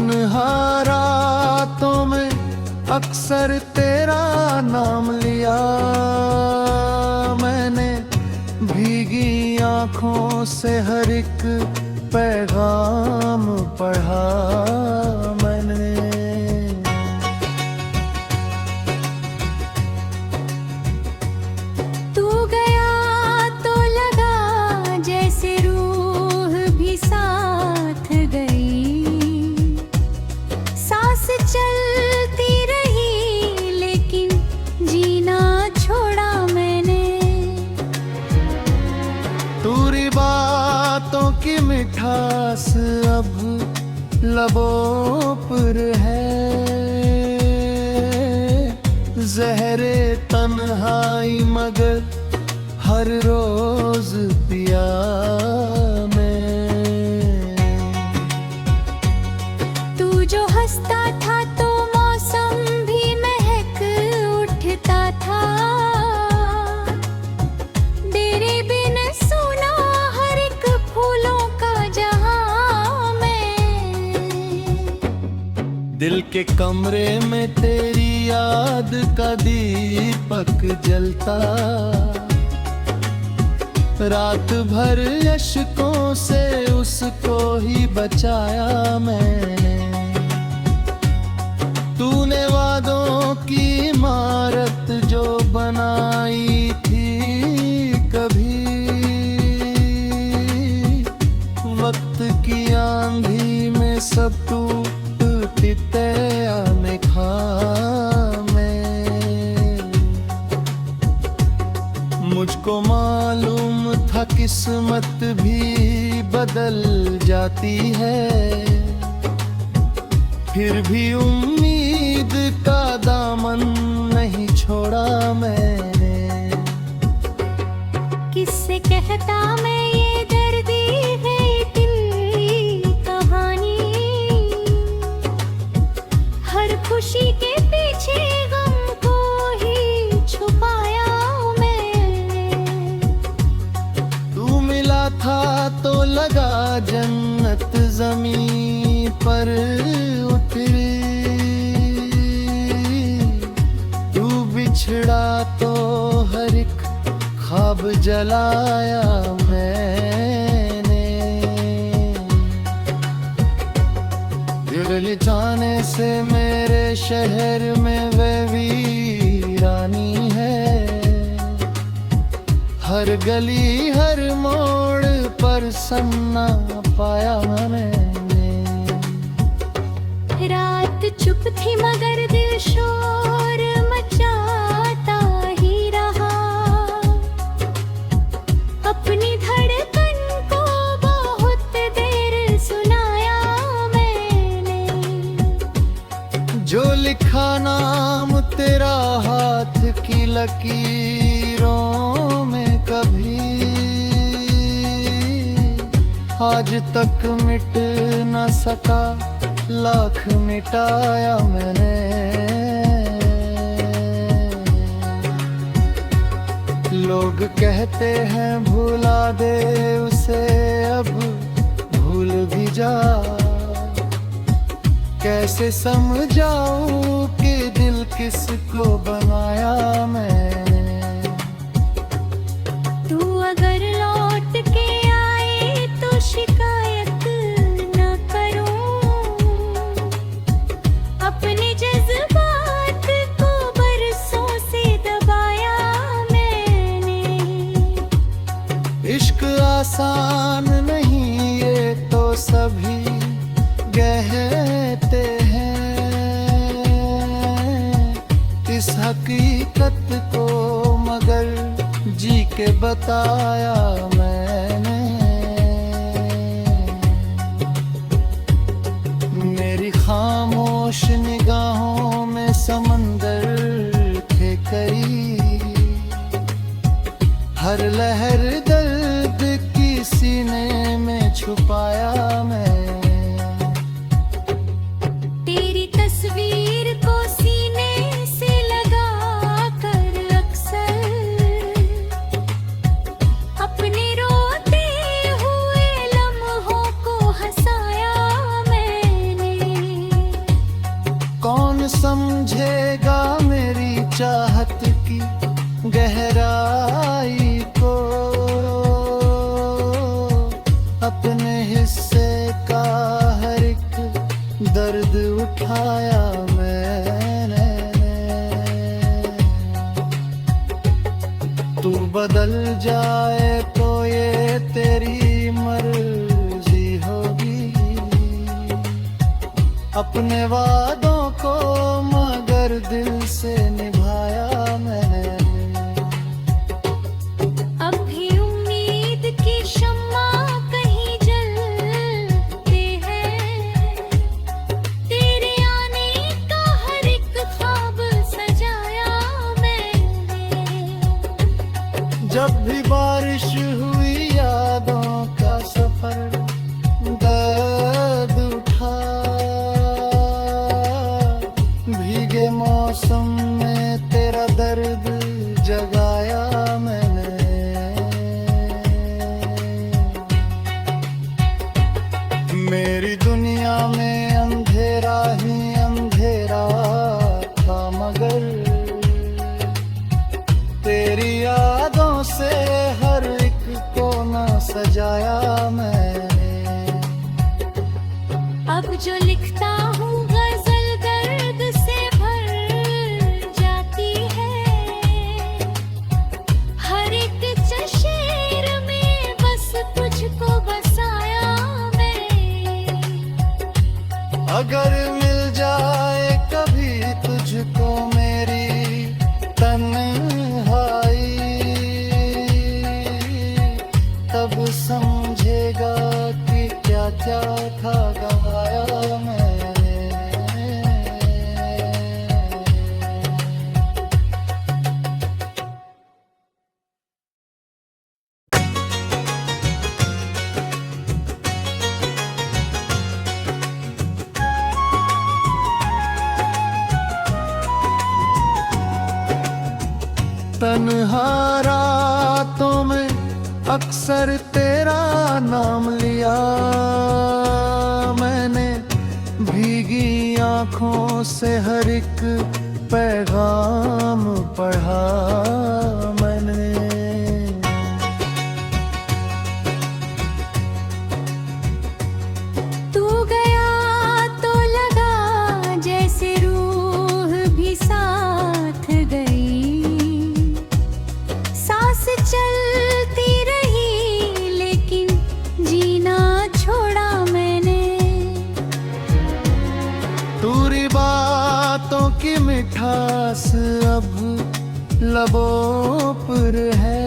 तन्हा रातों में अक्सर तेरा नाम लिया मैंने, भीगी आंखों से हर एक पैगाम पढ़ा मैंने। तू गया तो लगा जैसे रूह भी साथ गई, सांस चलती रही लेकिन जीना छोड़ा मैंने। दूरी बातों की मिठास अब लबों पर है, ज़हरे तन्हाई मगर हर रोज पिया मैं। तू जो हंसता था तो मौसम भी महक उठता था, तेरे बिन सुना हर एक फूलों का जहां मैं। दिल के कमरे में तेरी याद का दीपक जलता, रात भर अश्कों से उसको ही बचाया मैंने। तूने वादों की इमारत जो बनाई थी कभी, वक्त की आंधी में सब टूटती तेरा में खा मैं। मुझको मालूम था किस्मत भी बदल जाती है, फिर भी उम्मीद का दामन नहीं छोड़ा मैंने। किससे कहता मैं ये दर्दी है दिल की कहानी, हर खुशी के पीछे गम को ही छुपाया मैंने। तू मिला था तो लगा जन्नत जमीन पर उतरी, तू बिछड़ा तो हर एक ख्वाब जलाया मैंने। दिल जाने से मेरे शहर में वे वीरानी है, हर गली हर मोड़ पर सन्ना पाया मैंने। रात चुप थी मगर दिल शोर मचाता ही रहा, अपनी धड़कन को बहुत देर सुनाया मैंने। जो लिखा नाम तेरा हाथ की लकीरों में कभी, आज तक मिट न सका लाख मिटाया मैंने। लोग कहते हैं भुला दे उसे अब भूल भी जा, कैसे समझाऊं कि दिल किसको बनाया मैंने। तू अगर लौट के आए तो शिकायत न करूं, अपने जज्बात को बरसों से दबाया मैंने। इश्क आसान नहीं ये तो सभी कहते हैं, इस हकीकत को मगर जी के बताया मैंने। मेरी खामोश निगाहों में समंदर थे कई, हर लहर दर्द की सीने में छुपाया मैं। तेरी तस्वीर को सीने से लगा कर अक्सर अपने रोते हुए लम्हों को हंसाया मैंने। समझेगा मेरी चाहत की गहराई को। अपने हिस्से का हर एक दर्द उठाया मैंने। तू बदल जाए तो ये तेरी मर्जी होगी। अपने वादों को मगर दिल से निभाया मैंने। अब भी उम्मीद की शम्मा कहीं जलती है। तेरे आने का हर एक ख्वाब सजाया मैंने। जब भी बारिश हुई यादों का सफर दर्द उठा। भीगे मौसम में तेरा दर्द जगाया मैंने। मेरी दुनिया में अंधेरा ही अंधेरा था मगर तेरी यादों से हर एक कोना सजाया मैंने। अब जो लिखता हूँ गजल दर्द से भर जाती है। हर एक शेर में बस तुझको बसाया मैं। अगर मिल जाए कभी तुझको मेरी तन्हाई तब समझेगा कि क्या क्या था गवाया मैंने। तन्हा रातों में अक्सर तेरा नाम लिया मैंने। भीगी आंखों से हर एक पैगाम पढ़ा मैंने। तू गया तो लगा जैसे रूह भी साथ गई। सांस चलती रही लेकिन जीना छोड़ा मैंने। दूरी बातों की मिठास अब लबों पर है।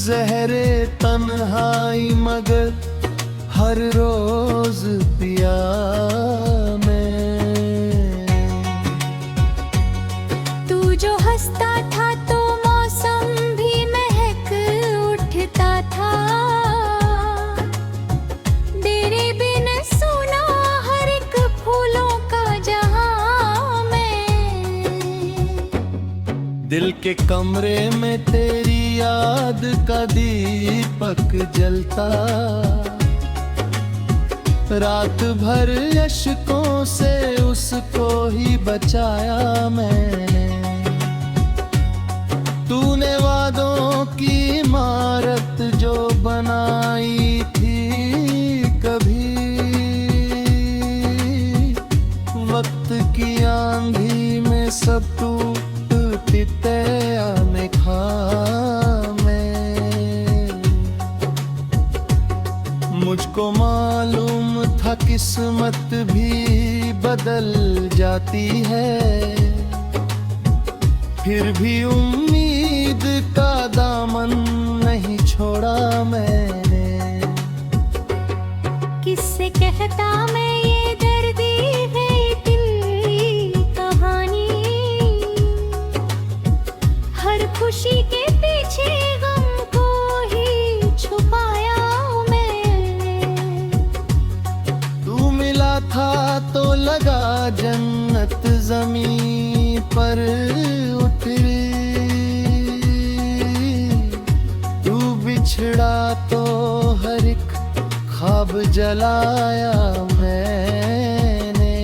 जहरे तन्हाई मगर हर रोज पिया मैं। तू जो हंसता था तो मौसम भी महक उठता था। तेरे बिन सुना हर एक फूलों का जहां मैं। दिल के कमरे में तेरी याद का दीपक जलता। रात भर अश्कों से उसको ही बचाया मैंने। तूने वादों की इमारत जो बनाई थी कभी वक्त की आंधी में सब टूटती तेरा में खा मैं। मुझको मालूम था किस्मत भी बदल जाती है। फिर भी उम्मीद का दामन नहीं छोड़ा मैंने। किससे कहता मैं ये दर्दी है दिल की कहानी। हर खुशी के पीछे गम को ही छुपाया मैंने। तू मिला था तो लगा जन्नत जमीन पर उतरी। तू बिछड़ा तो हर एक ख्वाब जलाया मैंने।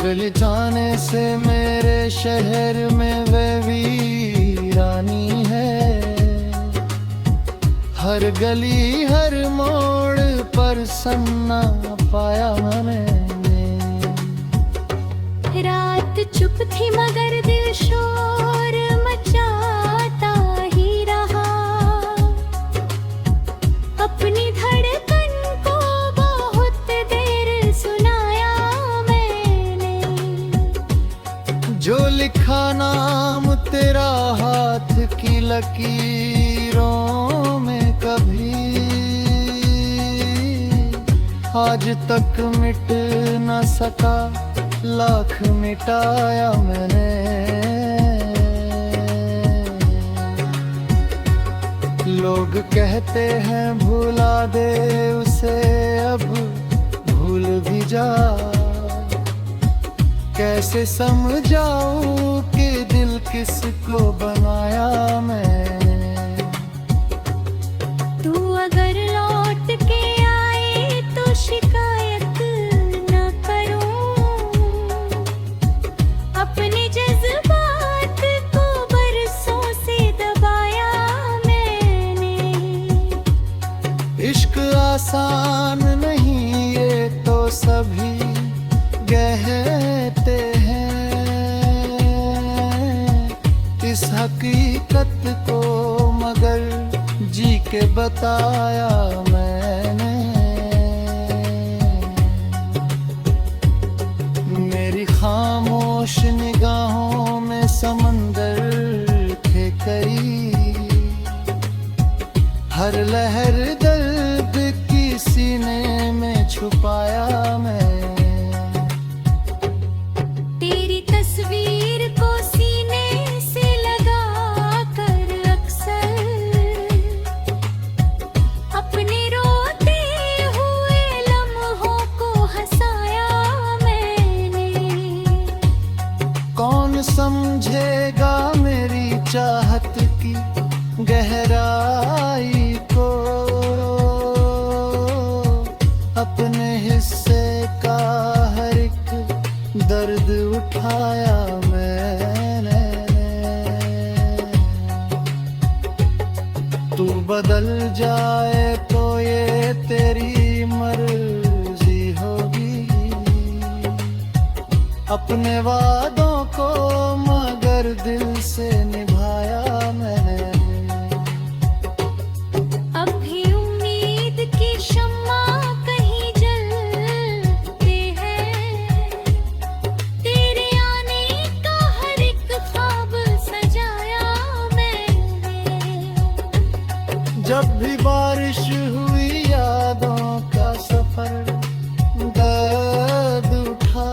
बदल जाने से मेरे शहर में वे वीरानी है। हर गली हर मोड़ पर सन्ना पाया मैंने। रात चुप थी मगर दिल शोर मचाता ही रहा। अपनी धड़कन को बहुत देर सुनाया मैंने। जो लिखा नाम तेरा हाथ की लकीरों में कभी आज तक मिट न सका, लाख मिटाया मैंने। लोग कहते हैं भुला दे उसे, अब भूल भी जा। कैसे समझाऊं कि दिल किसको बनाया मैंने। तू अगर लौट के आए तो शिकायत न करूं। अपने जज्बात को बरसों से दबाया मैंने। इश्क आसान नहीं ये तो सभी कहते हैं। इस हकीकत को मगर जी के बताया मैंने। मेरी खामोश निगाहों में समंदर थे कई। हर लहर दर्द की सीने में छुपाया मैं। तेरी तस्वीर को सीने से लगा कर अक्सर अपने रोते हुए लम्हों को हंसाया मैंने। कौन समझेगा मेरी चाहत की गहराई को। अपने हिस्से का हर एक दर्द उठाया मैंने। तू बदल जाए तो ये तेरी मर्जी होगी। अपने वादों को मगर दिल से निभाया मैंने। अब भी उम्मीद की शम्मा कहीं जलते हैं। तेरे आने का हर एक ख्वाब सजाया मैंने। जब भी बारिश हुई यादों का सफर दर्द उठा।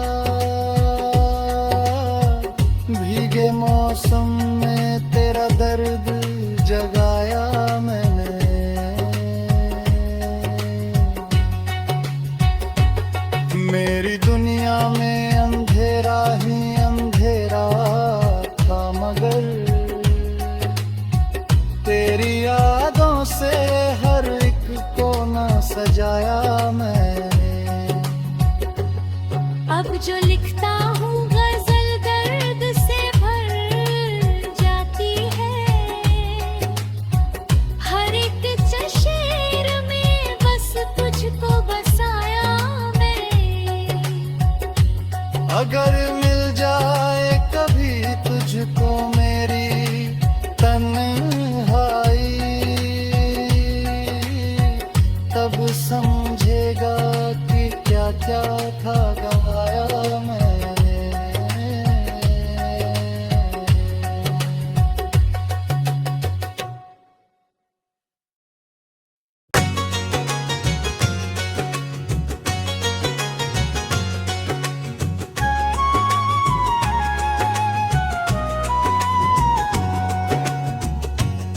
भीगे मौसम में तेरा दर्द जगाया मैंने। मेरी दुनिया में अंधेरा ही अंधेरा था मगर तेरी यादों से हर एक कोना सजाया मैंने। अब जो लिखता हूँ गजल दर्द से भर जाती है। हर एक शेर में बस तुझको बसाया मैं। अगर मिल जाए कभी तुझको मेरी तन्हाई, तब समझेगा कि क्या क्या था गवाया मैंने।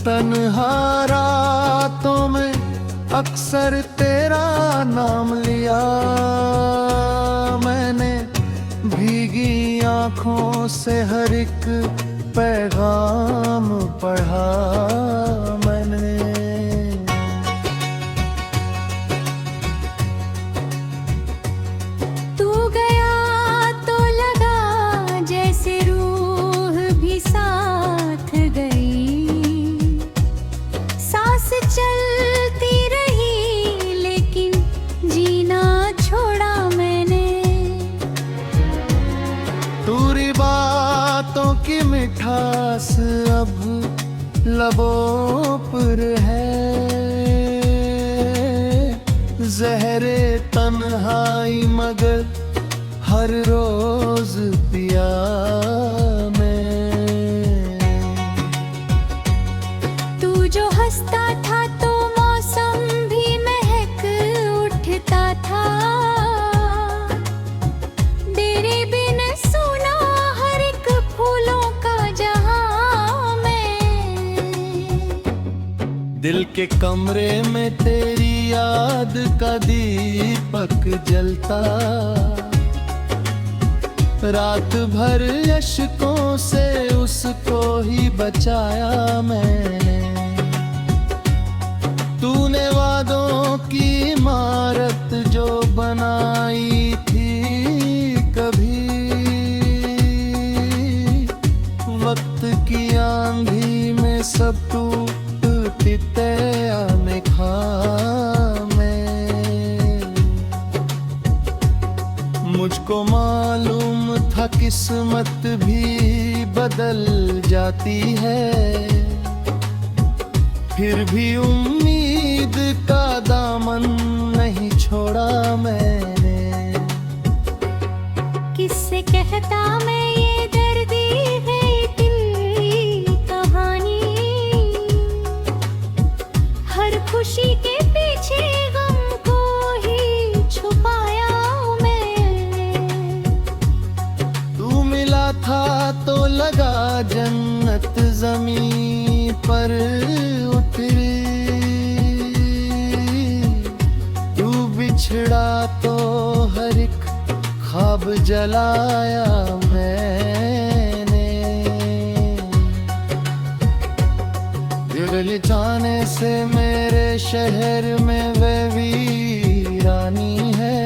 तन्हा रातों में अक्सर तेरा नाम लिया मैंने। भीगी आंखों से हर एक पैगाम पढ़ा मैंने। तू गया तो लगा प्यास अब लबों पर है, जहरे तन्हाई मगर हर रोज पिया मैं। तू जो हंसता था तो मौसम भी महक उठता था, तेरे बिन सुना हर एक फूलों का जहां मैं। दिल के कमरे में तेरी याद का दीपक जलता, रात भर अश्कों से उसको ही बचाया मैंने। तूने वादों की इमारत जो बनाई थी कभी, वक्त की आंधी में सब टूटती आने खा मैं। मुझको मालूम था किस्मत भी बदल जाती है, फिर भी उम्मीद का दामन नहीं छोड़ा मैंने। किससे कहता मैं ये दर्दी है दिल की कहानी, हर खुशी के पीछे गम को ही छुपाया मैंने। तू मिला था तो लगा जन्नत जमीन पर उतरी, तू बिछड़ा तो हर एक ख्वाब जलाया मैंने। दिल जाने से मेरे शहर में वे वीरानी है,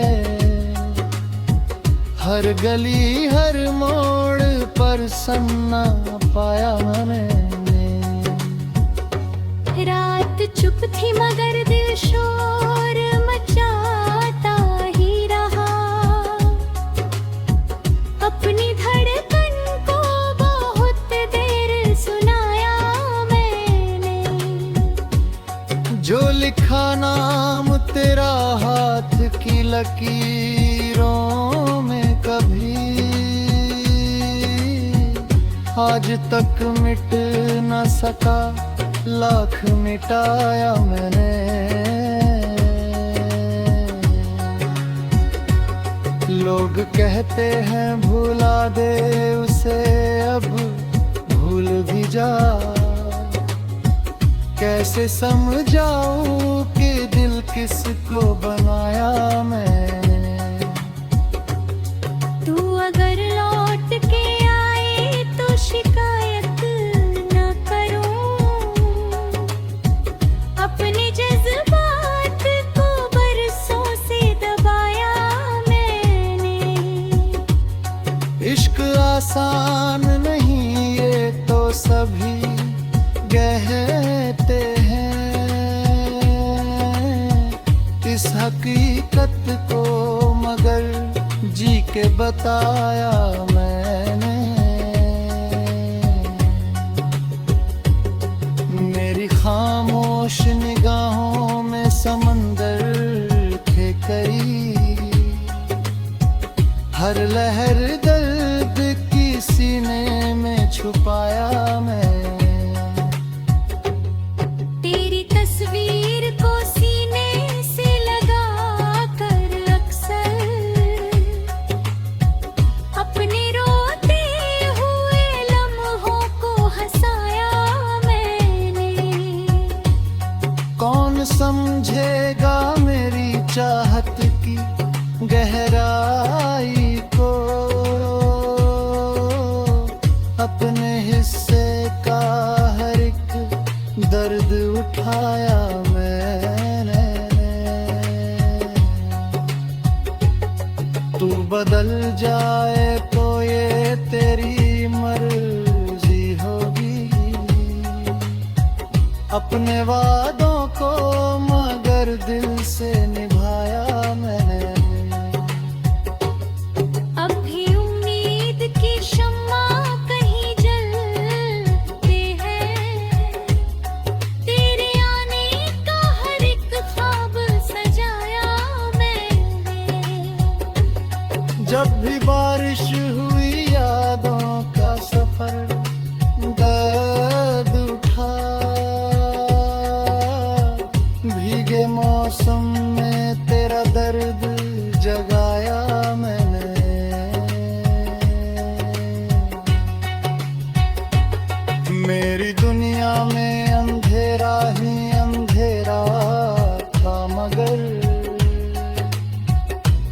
हर गली हर मोड़ पर सन्ना पाया मैंने। रात चुप थी मगर दिल शोर मचाता ही रहा, अपनी धड़कन को बहुत देर सुनाया मैंने। जो लिखा नाम तेरा हाथ की लकीरों में कभी, आज तक मिट न सका लाख मिटाया मैंने। लोग कहते हैं भुला दे उसे अब भूल भी जा, कैसे समझाऊं कि दिल किसको बनाया मैंने। तू अगर लौट के आए तो शिकायत न करूं, अपने जज्बात को बरसों से दबाया मैंने। इश्क आसान नहीं ये तो सभी कहते हैं, इस हकीकत को मगर जी के बताया मैंने। मेरी खामोश निगाहों में समंदर थे कई, हर लहर दर्द की सीने में छुपाया मैं। तेरी तस्वीर को सीने से लगा कर अक्सर, अपने रोते हुए लम्हों को हंसाया मैंने। कौन समझेगा मेरी चाहत की गहराई को, अपने हिस्से का हर एक दर्द उठाया मैंने। तू बदल जाए तो ये तेरी मर्जी होगी, अपने वादों को मगर दिल से निभाया मैंने। अब भी उम्मीद की शम्मा कहीं जल जब भी बारिश हुई यादों का सफर दर्द उठा, भीगे मौसम में तेरा दर्द जगाया मैंने। मेरी दुनिया में अंधेरा ही अंधेरा था, मगर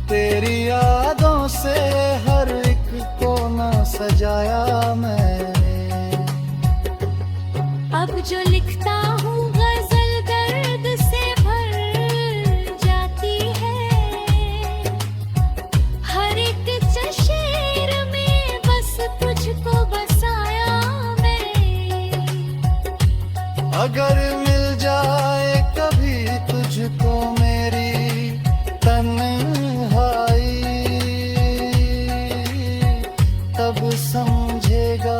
तेरी यादों से हर एक कोना सजाया मैंने। अब जो लिखता हूँ गजल दर्द से भर जाती है, हर एक शेर में बस तुझको बसाया मैं। अगर मिल जाए कभी तुझको मेरी तन्हाई, तब समझेगा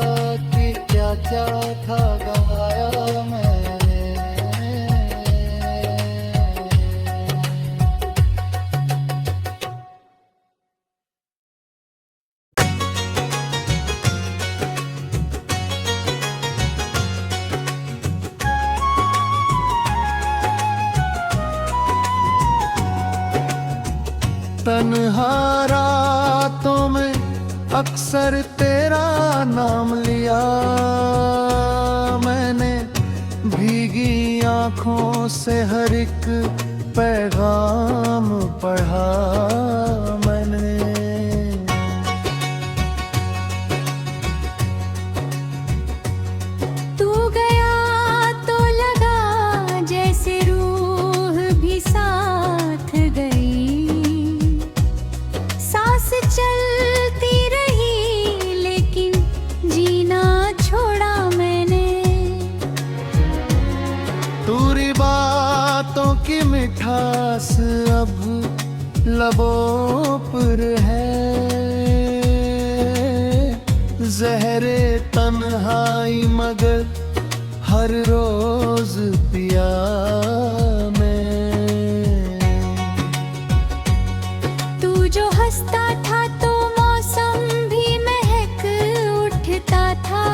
कि क्या क्या था गवाया मैंने। तन्हा रातों में अक्सर तेरा नाम लिया मैंने, भीगी आंखों से हर एक पैगाम पढ़ा मैंने। तू गया तो लगा जैसे रूह भी साथ गई, सांस चलती रही लेकिन जीना छोड़ा मैंने। दूरी बातों की मिठास अब लबों पर है, जहरे तन्हाई मगर हर रोज पिया मैं। तू जो हंसता था तो मौसम भी महक उठता था,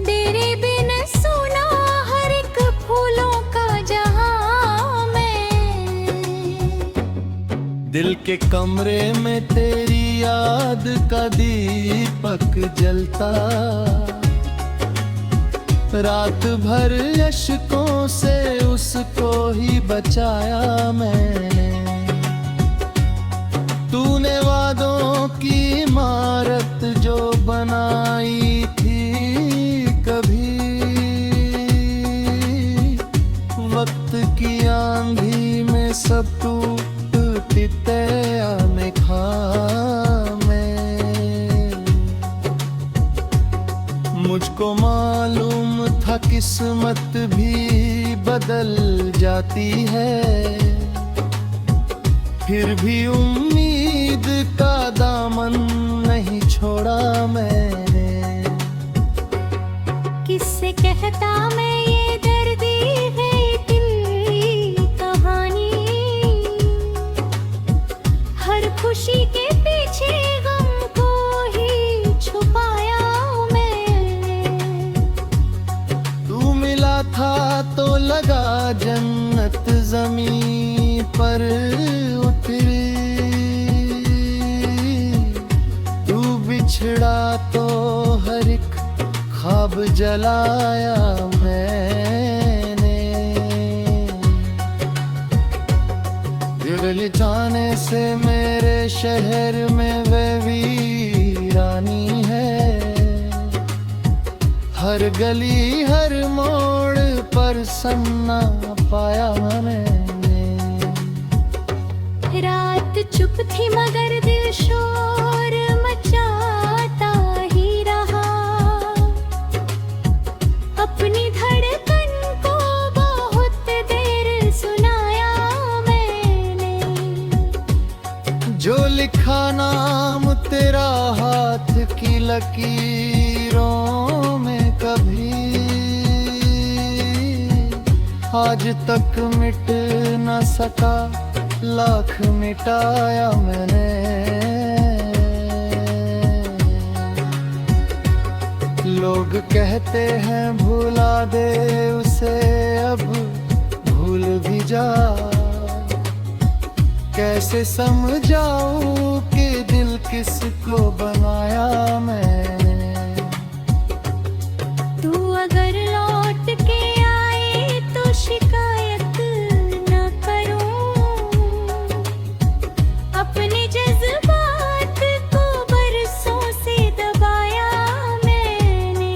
तेरे बिन सुना हर एक फूलों का जहां मैं। दिल के कमरे में तेरी याद का दीपक जलता, रात भर अश्कों से उसको ही बचाया मैंने। तूने वादों की इमारत जो बनाई थी कभी, वक्त की आंधी में सब टूटती आने खा मैं। मुझको मालूम था किस्मत भी बदल जाती है, फिर भी उम्मीद का दामन नहीं छोड़ा मैंने। किससे कहता मैं ये दर्दी है दिल की कहानी, हर खुशी के पीछे गम को ही छुपाया मैंने। तू मिला था तो लगा जन्नत जमीन पर उतरी, तू बिछड़ा तो हर एक ख्वाब जलाया मैंने। बिगड़ जाने से मेरे शहर में वे वीरानी है, हर गली हर मोड़ पर सन्ना पाया मैंने। रात चुप थी मगर दिल शोर मचाता ही रहा, अपनी धड़कन को बहुत देर सुनाया मैंने। जो लिखा नाम तेरा हाथ की लकीरों में कभी, आज तक मिट न सका लाख मिटाया मैंने। लोग कहते हैं भुला दे उसे, अब भूल भी जा। कैसे समझाऊं कि दिल किसको बनाया मैंने। तू अगर लौट के आए तो शिकायत न करूं, अपने जज्बात को बरसों से दबाया मैंने।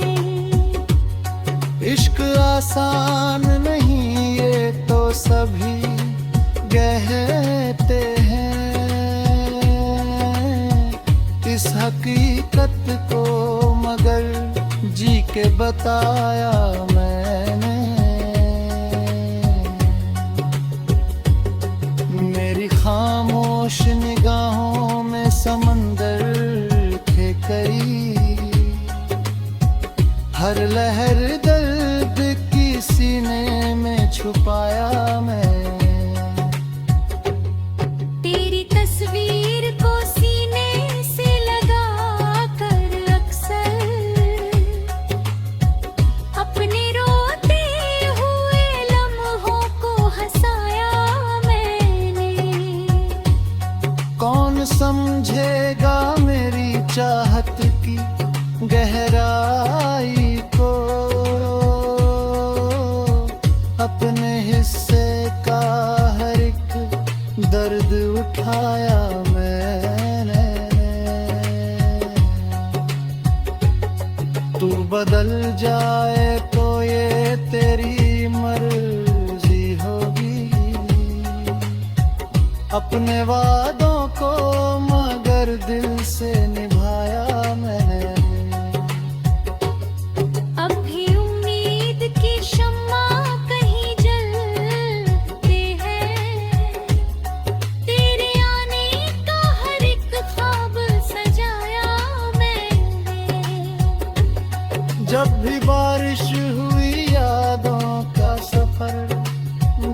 इश्क आसान नहीं ये तो सभी कहते हैं, इस हकीकत को मगर जी के बताया मैंने। मेरी खामोश निगाहों में समंदर थे कई, हर लहर दर्द की सीने में छुपाया मैं। तेरी तस्वीर को सीने से लगा कर अक्सर अपने रोते हुए लम्हों को हंसाया मैंने। कौन समझेगा मेरी चाहत की गहराई को, अपने हिस्से का हर एक दर्द उठाया मैंने। तू बदल जाए तो ये तेरी मर्जी होगी, अपने वादों को मगर दिल से निभाया मैंने। अब भी उम्मीद की शम्मा कहीं जलते हैं, तेरे आने का हर एक ख्वाब सजाया मैंने। जब भी बारिश हुई यादों का सफर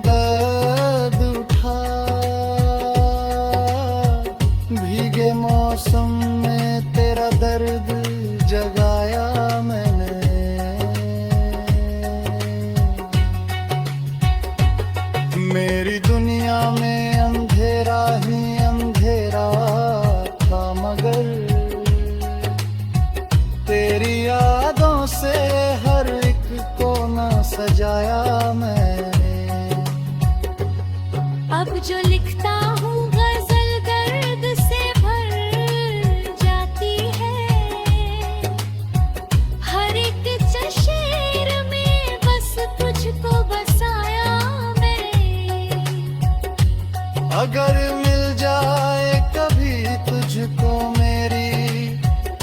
दर्द उठा, भीगे मौसम में तेरा दर्द जगाया मैंने। मेरी दुनिया में अंधेरा ही अंधेरा था मगर तेरी यादों से हर एक कोना सजाया मैंने। अब जो लिखता हूँ गजल दर्द से भर जाती है, हर एक शेर में बस तुझको बसाया मैं। अगर मिल जाए कभी तुझको मेरी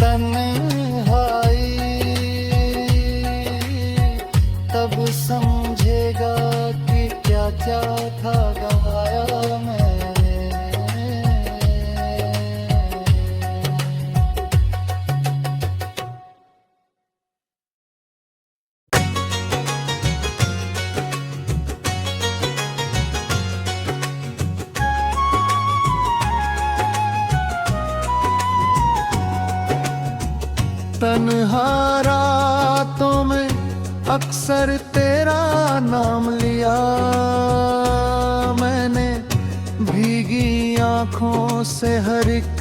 तन्हाई, तब समझेगा कि क्या क्या था गवाया मैंने। तन्हा रातों में अक्सर तेरा नाम लिया मैंने, भीगी आंखों से हर एक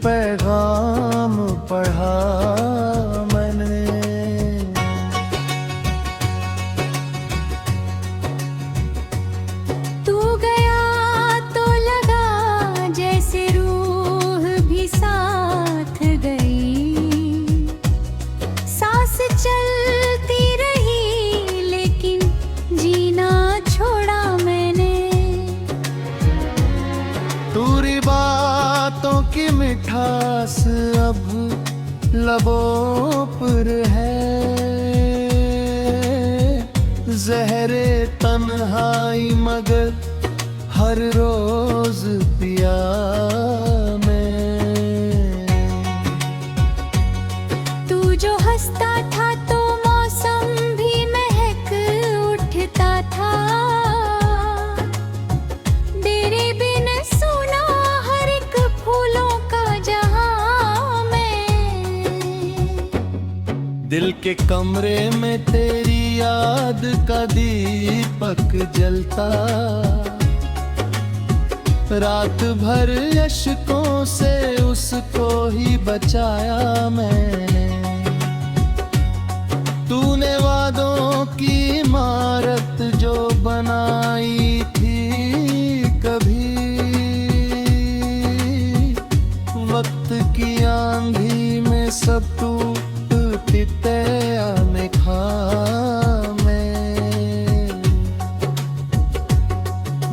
पैगाम पढ़ा मैंने। तू गया तो लगा जैसे रूह भी साथ गई, सांस चलती रही लेकिन जीना छोड़ा मैंने। दूरी बातों की मिठास अब लबों पर है, जहरे तन्हाई मगर हर रोज पिया मैं। तू जो हंसता था तो मौसम भी महक उठता था, तेरे बिन दिल के कमरे में तेरी याद का दीपक जलता, रात भर अश्कों से उसको ही बचाया मैंने। तूने वादों की इमारत जो बनाई थी कभी, वक्त की आंधी में सब टूटती आने में।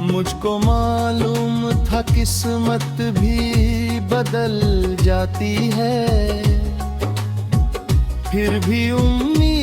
मुझको मालूम था किस्मत भी बदल जाती है, फिर भी उम्मीद